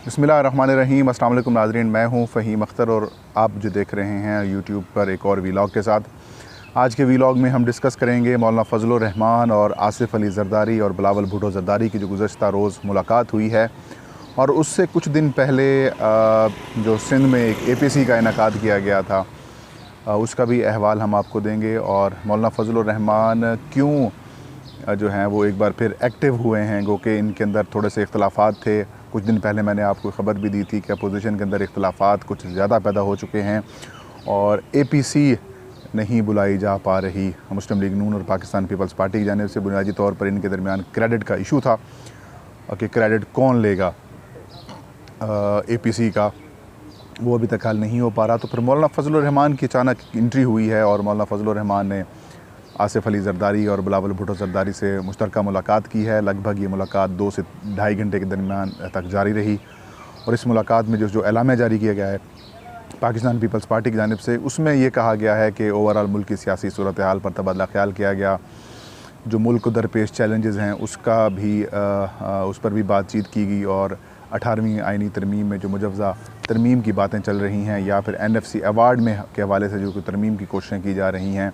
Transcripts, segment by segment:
बिस्मिल्लाहिर्रहमानिर्रहीम। अस्सलाम वालेकुम नाज़रीन, मैं हूं फ़हीम अख्तर और आप जो देख रहे हैं यूट्यूब पर एक और वीलॉग के साथ। आज के वीलॉग में हम डिस्कस करेंगे मौलाना फ़ज़लुर रहमान और आसिफ़ अली ज़रदारी और बिलावल भुट्टो ज़रदारी की जो गुज़श्ता रोज़ मुलाकात हुई है, और उससे कुछ दिन पहले जो सिंध में एक APC का इनेकाद किया गया था उसका भी अहवाल हम आपको देंगे। और मौलाना फ़ज़लुर रहमान क्यों जो हैं वो एक बार फिर एक्टिव हुए हैं, गो कि इनके अंदर थोड़े से इख्तलाफात थे। कुछ दिन पहले मैंने आपको ख़बर भी दी थी कि अपोजिशन के अंदर इख्तलाफात कुछ ज़्यादा पैदा हो चुके हैं और APC नहीं बुलाई जा पा रही मुस्लिम लीग नून और पाकिस्तान पीपल्स पार्टी की जानिब से। बुनियादी तौर पर इनके दरमियान क्रेडिट का इशू था कि क्रेडिट कौन लेगा APC का, वो अभी तक हल नहीं हो पा रहा। तो फिर मौलाना फ़ज़लुर रहमान की अचानक एंट्री हुई है और मौलाना फ़ज़लुर रहमान ने आसिफ़ अली ज़रदारी और बिलावल भुट्टो ज़रदारी से मुश्तरका मुलाकात की है। लगभग ये मुलाकात 2 से ढाई घंटे के दरमियान तक जारी रही और इस मुलाकात में जो एलामिया जारी किया गया है पाकिस्तान पीपल्स पार्टी की जानिब से, उसमें ये कहा गया है कि ओवरऑल मुल्क की सियासी सूरत हाल पर तबादला ख्याल किया गया। जो मुल्क को दरपेश चैलेंजेस हैं उसका भी उस पर भी बातचीत की गई और 18वीं आइनी तरमीम में जो मुजव्ज़ा तरमीम की बातें चल रही हैं या फिर NFC अवार्ड में के हवाले से जो तरमीम की कोशिशें की जा रही हैं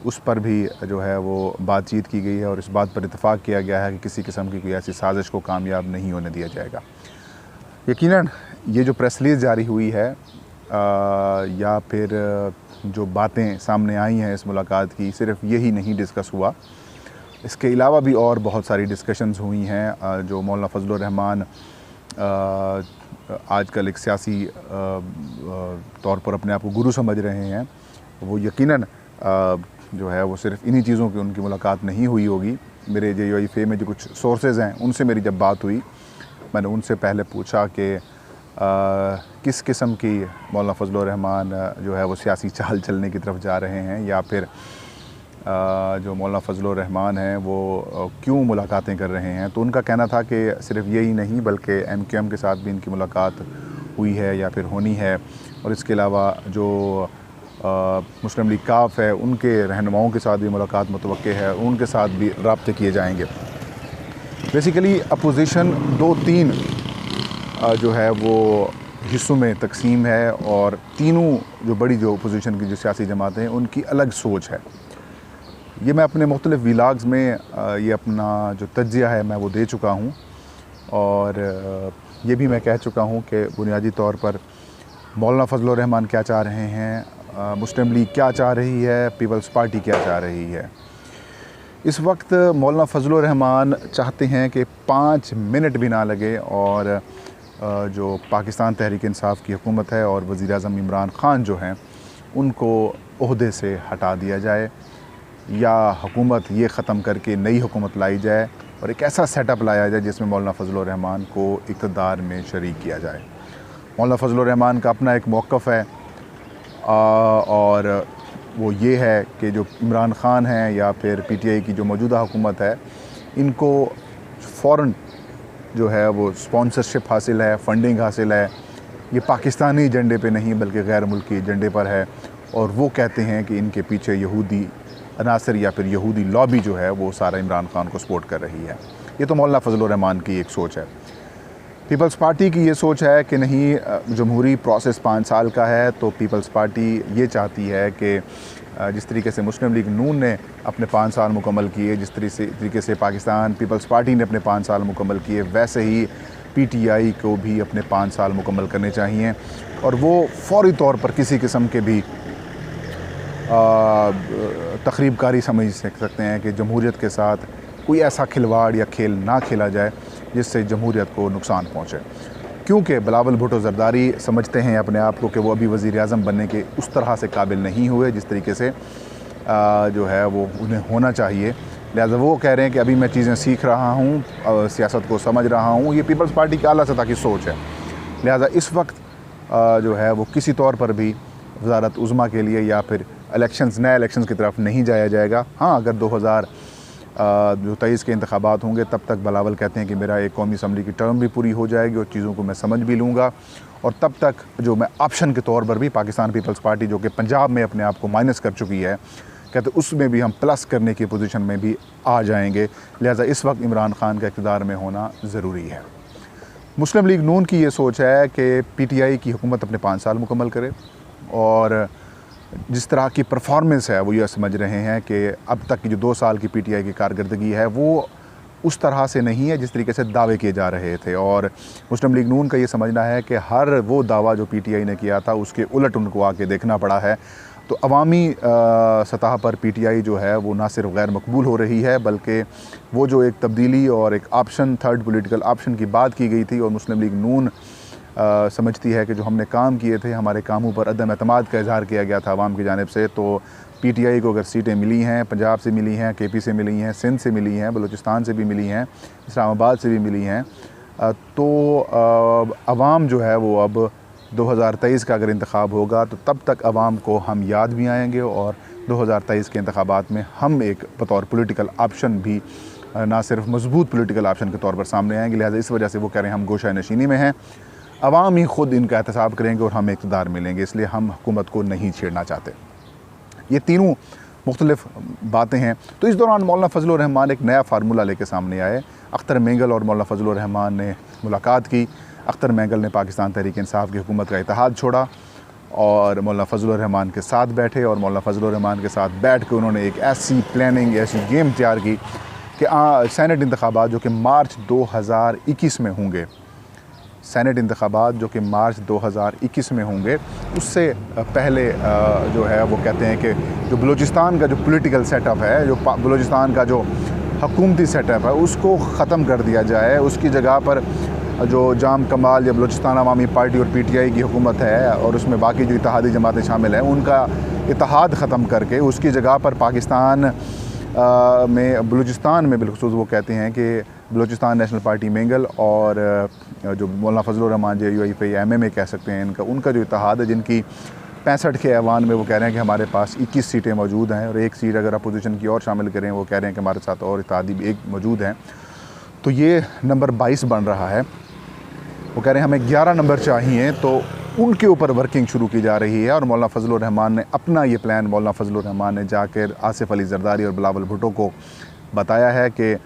उस पर भी जो है वो बातचीत की गई है और इस बात पर इत्तेफाक किया गया है कि किसी किस्म की कोई ऐसी साजिश को कामयाब नहीं होने दिया जाएगा। यकीनन ये जो प्रेस रिलीज़ जारी हुई है या फिर जो बातें सामने आई हैं इस मुलाकात की, सिर्फ यही नहीं डिस्कस हुआ, इसके अलावा भी और बहुत सारी डिस्कशंस हुई हैं। जो मौलाना फ़ज़लुर रहमान आजकल एक सियासी तौर पर अपने आप को गुरु समझ रहे हैं, वो यकीनन जो है वो सिर्फ इन्हीं चीज़ों की उनकी मुलाकात नहीं हुई होगी। मेरे JUIFA में जो कुछ सोर्सेज़ हैं उनसे मेरी जब बात हुई, मैंने उनसे पहले पूछा कि किस किस्म की मौलाना फ़ज़लुर रहमान जो है वो सियासी चाल चलने की तरफ जा रहे हैं या फिर जो मौलाना फ़ज़लुर रहमान हैं वो क्यों मुलाकातें कर रहे हैं। तो उनका कहना था कि सिर्फ यही नहीं बल्कि MQM के साथ भी इनकी मुलाकात हुई है या फिर होनी है, और इसके अलावा जो मुस्लिम लीग काफ है उनके रहनुमाओं के साथ भी मुलाकात मुतवक्के है, उनके साथ भी राब्ते किए जाएंगे। बेसिकली अपोजिशन 2-3 जो है वो हिस्सों में तकसीम है और तीनों जो बड़ी जो अपोजिशन की जो सियासी जमातें हैं उनकी अलग सोच है। ये मैं अपने मुख्तलिफ़ व्लॉग्स में ये अपना जो तज्ज़िया है मैं वो दे चुका हूँ और ये भी मैं कह चुका हूँ कि बुनियादी तौर पर मौलाना फ़ज़लुर रहमान क्या चाह रहे हैं, मुस्लिम लीग क्या चाह रही है, पीपल्स पार्टी क्या चाह रही है। इस वक्त मौलाना फ़ज़लुर रहमान चाहते हैं कि 5 मिनट भी ना लगे और जो पाकिस्तान तहरीक इंसाफ की हुकूमत है और वज़ीर-ए-आज़म इमरान ख़ान जो हैं उनको ओहदे से हटा दिया जाए या हुकूमत ये ख़त्म करके नई हुकूमत लाई जाए और एक ऐसा सेटअप लाया जाए जिसमें मौलाना फ़ज़लुर रहमान को इक़्तिदार में शरीक किया जाए। मौलाना फ़ज़लुर रहमान का अपना एक मौक़िफ़ है और वो ये है कि जो इमरान ख़ान हैं या फिर PTI की जो मौजूदा हुकूमत है इनको फ़ौरन जो है वो स्पॉन्सरशिप हासिल है, फंडिंग हासिल है। ये पाकिस्तानी एजेंडे पे नहीं बल्कि गैर मुल्की एजेंडे पर है और वो कहते हैं कि इनके पीछे यहूदी अनासर या फिर यहूदी लॉबी जो है वो सारा इमरान ख़ान को सपोर्ट कर रही है। ये तो मौलाना फ़ज़लुर रहमान की एक सोच है। पीपल्स पार्टी की ये सोच है कि नहीं, जमहूरी प्रोसेस 5 साल का है, तो पीपल्स पार्टी ये चाहती है कि जिस तरीके से मुस्लिम लीग नून ने अपने 5 साल मुकम्मल किए, जिस तरीके से पाकिस्तान पीपल्स पार्टी ने अपने 5 साल मुकम्मल किए, वैसे ही PTI को भी अपने 5 साल मुकम्मल करने चाहिए और वो फ़ौरी तौर पर किसी किस्म के भी तख़रीबकारी समझ सकते हैं कि जमहूरियत के साथ कोई ऐसा खिलवाड़ या खेल ना खेला जाए जिससे जमहूरियत को नुकसान पहुँचे। क्योंकि बिलावल भुट्टो ज़रदारी समझते हैं अपने आप को कि वो अभी वज़ीर-ए-आज़म बनने के उस तरह से काबिल नहीं हुए जिस तरीके से जो है वो उन्हें होना चाहिए। लिहाजा वो कह रहे हैं कि अभी मैं चीज़ें सीख रहा हूँ, सियासत को समझ रहा हूँ। ये पीपल्स पार्टी की आला सतह की सोच है। लिहाजा इस वक्त जो है वो किसी तौर पर भी वज़ारत उज़्मा के लिए या फिर नए इलेक्शंस की तरफ नहीं जाया जाएगा। हाँ, अगर 2023 के इंतखाबात होंगे तब तक बिलावल कहते हैं कि मेरा एक कौमी असम्बली की टर्म भी पूरी हो जाएगी और चीज़ों को मैं समझ भी लूँगा और तब तक जो मैं ऑप्शन के तौर पर भी पाकिस्तान पीपल्स पार्टी जो कि पंजाब में अपने आप को माइनस कर चुकी है, कहते उसमें भी हम प्लस करने की पोजीशन में भी आ जाएंगे। लिहाजा इस वक्त इमरान ख़ान का इक़्तिदार में होना ज़रूरी है। मुस्लिम लीग नून की ये सोच है कि पीटीआई की हुकूमत अपने 5 साल मुकम्मल करे, और जिस तरह की परफॉर्मेंस है वो ये समझ रहे हैं कि अब तक की जो 2 साल की पीटीआई की कारकर्दगी है वो उस तरह से नहीं है जिस तरीके से दावे किए जा रहे थे। और मुस्लिम लीग नून का ये समझना है कि हर वो दावा जो पीटीआई ने किया था उसके उलट उनको आके देखना पड़ा है। तो अवामी सतह पर पीटीआई जो है वो ना सिर्फ गैर मकबूल हो रही है, बल्कि वो जो एक तब्दीली और एक ऑप्शन, थर्ड पॉलिटिकल ऑप्शन की बात की गई थी, और मुस्लिम लीग नून समझती है कि जो हमने काम किए थे, हमारे कामों पर अदम एतमाद का इजहार किया गया था अवाम की जानिब से। तो पीटीआई को अगर सीटें मिली हैं, पंजाब से मिली हैं, केपी से मिली हैं, सिंध से मिली हैं, बलूचिस्तान से भी मिली हैं, इस्लामाबाद से भी मिली हैं, तो अवाम जो है वो अब 2023 का अगर इंतखाब होगा तो तब तक अवाम को हम याद भी आएंगे, और 2023 के इंतखाबात में हम एक बतौर पॉलिटिकल ऑप्शन भी ना सिर्फ मजबूत पॉलिटिकल ऑप्शन के तौर पर सामने आएंगे। लिहाजा इस वजह से वो कह रहे हैं हम गोशा नशीनी में हैं, अवाम ही ख़ुद इनका एहतसाब करेंगे और हमें इक़्तिदार मिलेंगे, इसलिए हम हुकूमत को नहीं छेड़ना चाहते। ये तीनों मुख्तलिफ बातें हैं। तो इस दौरान मौलाना फजलुर रहमान एक नया फार्मूला लेके सामने आए। अख्तर मेंगल और मौलाना फजलुर रहमान ने मुलाकात की। अख्तर मेंगल ने पाकिस्तान तहरीक इंसाफ की हुकूमत का इत्तेहाद छोड़ा और मौलाना फजलुर रहमान के साथ बैठे, और मौलाना फजलुर रहमान के साथ बैठ के उन्होंने एक ऐसी प्लानिंग, ऐसी गेम तैयार की कि सेनेट इंतखाबात जो कि मार्च 2021 में होंगे, सेनेट इंतखाबात जो कि मार्च 2021 में होंगे, उससे पहले जो है वो कहते हैं कि जो बलूचिस्तान का जो पॉलिटिकल सेटअप है, जो बलूचिस्तान का जो हुकूमती सेटअप है, उसको ख़त्म कर दिया जाए। उसकी जगह पर जो जाम कमाल या बलूचिस्तान अवामी पार्टी और पीटीआई की हुकूमत है और उसमें बाकी जो इत्तेहादी जमातें शामिल हैं, उनका इत्तेहाद ख़त्म करके उसकी जगह पर पाकिस्तान में, बलूचिस्तान में बिलखुसूस वो कहते हैं कि बलूचिस्तान नेशनल पार्टी मेंगल और जो मौलाना फजलुर रहमान JUIF MMA कह सकते हैं, उनका जो इत्तेहाद है, जिनकी 65 के ऐवान में वो कह रहे हैं कि हमारे पास 21 सीटें मौजूद हैं, और एक सीट अगर अपोजिशन की और शामिल करें, वो कह रहे हैं कि हमारे साथ और इत्तेहादी भी एक मौजूद हैं, तो ये नंबर 22 बन रहा है। वो कह रहे हैं हमें 11 नंबर चाहिए, तो उनके ऊपर वर्किंग शुरू की जा रही है। और मौलाना फजलुर रहमान ने अपना ये प्लान, मौलाना फजलुर रहमान ने जाकर आसिफ अली जरदारी और बिलावल भुट्टो को बताया है कि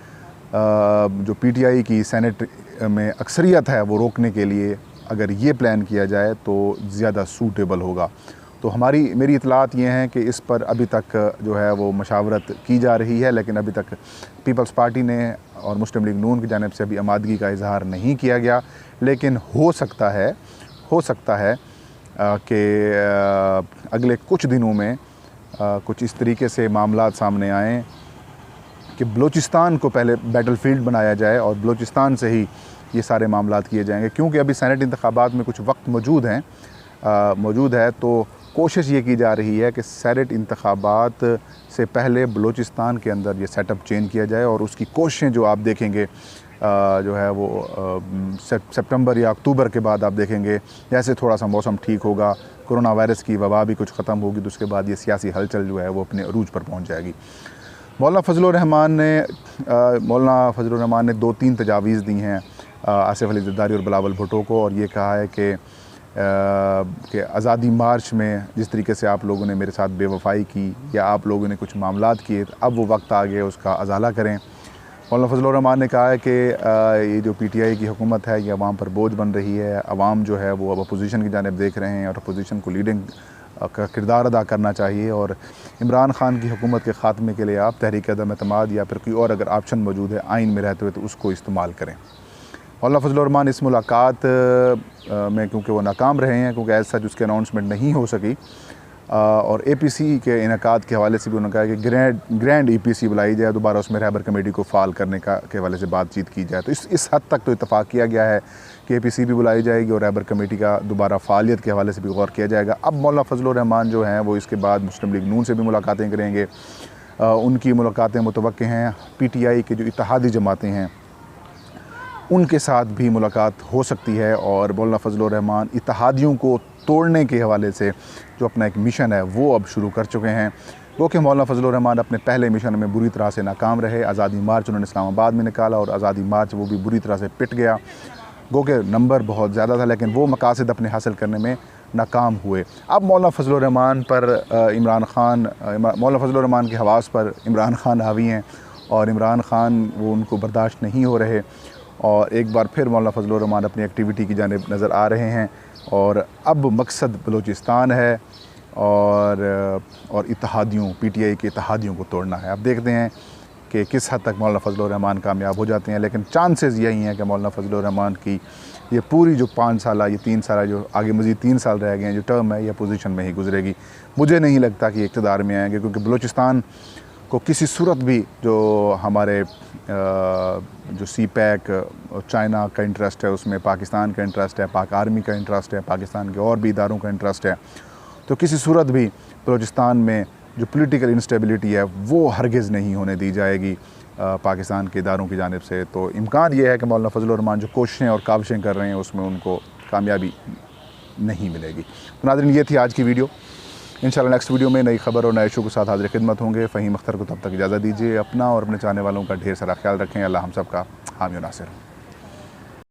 जो पीटीआई की सेनेट में अक्सरियत है वो रोकने के लिए अगर ये प्लान किया जाए तो ज़्यादा सूटेबल होगा। तो मेरी इतलात ये हैं कि इस पर अभी तक जो है वो मशावरत की जा रही है, लेकिन अभी तक पीपल्स पार्टी ने और मुस्लिम लीग नून की जानिब से अभी आमादगी का इजहार नहीं किया गया। लेकिन हो सकता है कि अगले कुछ दिनों में कुछ इस तरीके से मामलात सामने आएँ कि बलूचिस्तान को पहले बैटलफील्ड बनाया जाए और बलूचिस्तान से ही ये सारे मामलात किए जाएंगे, क्योंकि अभी सेनेट इंतखाबात में कुछ वक्त मौजूद है। तो कोशिश ये की जा रही है कि सेनेट इंतखाबात से पहले बलूचिस्तान के अंदर ये सेटअप चेंज किया जाए, और उसकी कोशिशें जो आप देखेंगे जो है वो सितंबर या अक्टूबर के बाद आप देखेंगे, जैसे थोड़ा सा मौसम ठीक होगा, कोरोना वायरस की वबा भी कुछ ख़त्म होगी, तो उसके बाद ये सियासी हलचल जो है वो अपने अरूज पर पहुँच जाएगी। मौलाना फजलुर रहमान ने 2-3 तजावीज़ दी हैं आसिफ अली जरदारी और बिलावल भुट्टो को, और ये कहा है कि आज़ादी मार्च में जिस तरीके से आप लोगों ने मेरे साथ बेवफाई की या आप लोगों ने कुछ मामलात किए, तो अब वो वक्त आ गया उसका अजाला करें। मौलाना फजलुर रहमान ने कहा है कि ये जो पीटीआई की हुकूमत है ये अवाम पर बोझ बन रही है, अवाम जो है वो अब अपोजिशन की जानिब देख रहे हैं और अपोजिशन को लीडिंग का किरदार अदा करना चाहिए, और इमरान खान की हुकूमत के ख़ात्मे के लिए आप तहरीक अदम एतमाद या फिर कोई और अगर ऑप्शन मौजूद है आइन में रहते हुए तो उसको इस्तेमाल करें। मौलाना फजलुर रहमान इस मुलाकात में क्योंकि वो नाकाम रहे हैं, क्योंकि ऐसा सच उसकी अनाउंसमेंट नहीं हो सकी, और APC के इनेकाद के हवाले से भी उन्होंने कहा कि ग्रैंड EPC बुलाई जाए, दोबारा उसमें रहबर कमेटी को फ़ाल करने के हवाले से बातचीत की जाए। तो इस हद तक तो इत्तफ़ाक़ किया गया है कि APC भी बुलाई जाएगी और रहबर कमेटी का दोबारा फ़ालियत के हवाले से भी गौर किया जाएगा। अब मौलाना फजलुर रहमान जो हैं वो इसके बाद मुस्लिम लीग नून से भी मुलाकातें करेंगे। उनकी मुलाकातें मुतवक्किल हैं। PTI के जो इत्तेहादी जमातें हैं उनके साथ भी मुलाकात हो सकती है, और मौलाना फजलुर रहमान इत्तेहादियों को तोड़ने के हवाले से जो अपना एक मिशन है वो अब शुरू कर चुके हैं। वो कि मौलाना फजलुर रहमान अपने पहले मिशन में बुरी तरह से नाकाम रहे। आज़ादी मार्च उन्होंने इस्लामाबाद में निकाला और आज़ादी मार्च वो भी बुरी तरह से पिट गया। गो के नंबर बहुत ज़्यादा था, लेकिन वो मकासद अपने हासिल करने में नाकाम हुए। अब मौलाना फजलुर रहमान पर मौलाना फजलुर रहमान के हवास पर इमरान खान हावी हैं, और इमरान खान वो उनको बर्दाश्त नहीं हो रहे, और एक बार फिर मौलाना फजलुर रहमान अपनी एक्टिविटी की जानिब नज़र आ रहे हैं और अब मकसद बलूचिस्तान है और इत्तेहादियों PTI के इत्तेहादियों को तोड़ना है। अब देखते हैं कि किस हद तक मौलाना फजलुर रहमान कामयाब हो जाते हैं, लेकिन चांसेस यही हैं कि मौलाना फजलुर रहमान की ये पूरी जो 5 साल ये 3 साल जो आगे मज़ीद 3 साल रह गए हैं, जो टर्म है, यह पोजीशन में ही गुजरेगी। मुझे नहीं लगता कि इक़्तिदार में आएंगे, क्योंकि बलूचिस्तान को किसी सूरत भी जो हमारे जो CPEC और चाइना का इंटरेस्ट है, उसमें पाकिस्तान का इंटरेस्ट है, पाक आर्मी का इंटरेस्ट है, पाकिस्तान के और भी इदारों का इंटरेस्ट है, तो किसी सूरत भी बलूचिस्तान में जो पॉलिटिकल इंस्टेबिलिटी है वो हरगिज़ नहीं होने दी जाएगी पाकिस्तान के इदारों की जानिब से। तो इम्कान ये है कि मौलाना फजलुर रहमान जो कोशिशें और काविशें कर रहे हैं उसमें उनको कामयाबी नहीं मिलेगी। तो नाज़रीन, ये थी आज की वीडियो। इंशाल्लाह नेक्स्ट वीडियो में नई खबर और नए शो के साथ हाजिर खिदमत होंगे। फ़हीम अख्तर को तब तक इजाज़त दीजिए। अपना और अपने चाहने वालों का ढेर सारा ख्याल रखें। अल्लाह हम सब का हामी और नासिर।